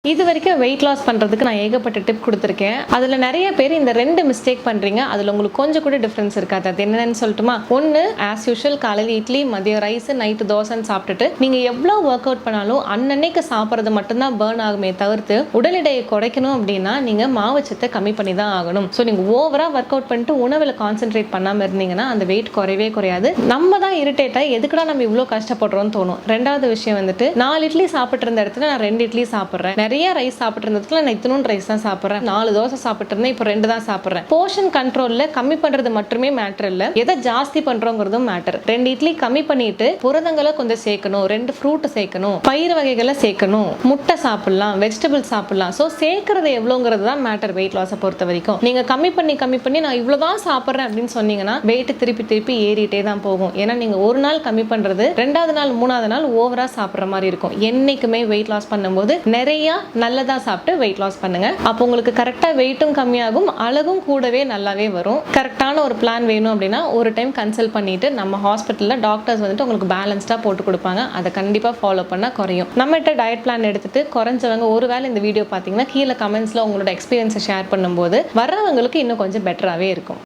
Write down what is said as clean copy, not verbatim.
இது வரைக்கும் weight loss பண்ணுறதுக்கு நான் ஏகப்பட்ட டிப் கொடுத்துருக்கேன். அதில் நிறைய பேர் இந்த 2 மிஸ்டேக் பண்ணுறீங்க. அதில் உங்களுக்கு கொஞ்சம் கூட டிஃப்ரென்ஸ் இருக்காது. அது என்னென்னு சொல்லட்டுமா? ஒன்று, ஆஸ் யூஷுவல் காலையில் இட்லி, மதியம் ரைஸ், நைட்டு தோசைன்னு சாப்பிட்டுட்டு நீங்கள் எவ்வளோ ஒர்க் அவுட் பண்ணாலும் அன்னன்னைக்கு சாப்பிட்றது மட்டும்தான் பேர்ன் ஆகுமே தவிர்த்து உடல் எடையை குறைக்கணும் அப்படின்னா நீங்கள் மாவுச்சத்தை கம்மி பண்ணி தான் ஆகணும். ஸோ நீங்கள் ஓவராக ஒர்க் அவுட் பண்ணிட்டு உணவில் கான்சென்ட்ரேட் பண்ணாமல் இருந்தீங்கன்னா அந்த வெயிட் குறையவே குறையாது. நம்ம தான் இரிட்டேட்டாக எதுக்குடா நம்ம இவ்வளோ கஷ்டப்படுறோம்னு தோணும். ரெண்டாவது விஷயம் வந்துட்டு 4 இட்லி சாப்பிட்டு இருந்த இடத்துல நான் 2 இட்லி சாப்பிட்றேன். நிறைய ரைஸ் சாப்பிட்டு இருந்ததுல நான் இத்தனும் ரைஸ் தான் சாப்பிட்றேன். 4 தோசை சாப்பிட்டு இருந்தேன், இப்போ 2 தான் சாப்பிட்றேன். போர்ஷன் கண்ட்ரோல்ல கம்மி பண்றது மட்டுமே மேட்டர் இல்ல, எதை ஜாஸ்தி பண்றோங்கிறதும் மேட்டர். 2 இட்லி கம்மி பண்ணிட்டு புரதங்களை கொஞ்சம் சேர்க்கணும், 2 ஃப்ரூட் சேர்க்கணும், பயிர் வகைகளை சேர்க்கணும், முட்டை சாப்பிடலாம், வெஜிடபிள் சாப்பிடலாம். ஸோ சேர்க்கறது எவ்வளோங்கிறது தான் மேட்டர் வெயிட் லாஸை பொறுத்த வரைக்கும். நீங்க கம்மி பண்ணி நான் இவ்வளவுதான் சாப்பிட்றேன் அப்படின்னு சொன்னீங்கன்னா வெயிட் திருப்பி ஏறிட்டே தான் போகும். ஏன்னா நீங்க ஒரு நாள் கம்மி பண்றது 2வது நாள் 3வது நாள் ஓவரா சாப்பிட்ற மாதிரி இருக்கும். என்னைக்குமே வெயிட் லாஸ் பண்ணும்போது நிறைய நல்லதா சாப்பிட்டு வெயிட் லாஸ் பண்ணுங்க. அப்போ உங்களுக்கு கரெக்டா வெயிட்டும் கம்மியாகும், அழகும் கூடவே நல்லாவே வரும். கரெக்டான ஒரு பிளான் வேணும் அப்படின்னா ஒரு டைம் கன்சல்ட் பண்ணிட்டு நம்ம ஹாஸ்பிட்டல்ல டாக்டர்ஸ் வந்துட்டு உங்களுக்கு பேலன்ஸ்டா போட்டு கொடுப்பாங்க. அதை கண்டிப்பா ஃபாலோ பண்ணா குறையும். நம்மகிட்ட டயட் பிளான் எடுத்துட்டு குறைஞ்சவங்க ஒருவேளை இந்த வீடியோ பார்த்தீங்கன்னா கீழே கமெண்ட்ஸ்ல உங்களோட எக்ஸ்பீரியன்ஸை ஷேர் பண்ணும்போது வர்றவங்களுக்கு இன்னும் கொஞ்சம் பெட்டராகவே இருக்கும்.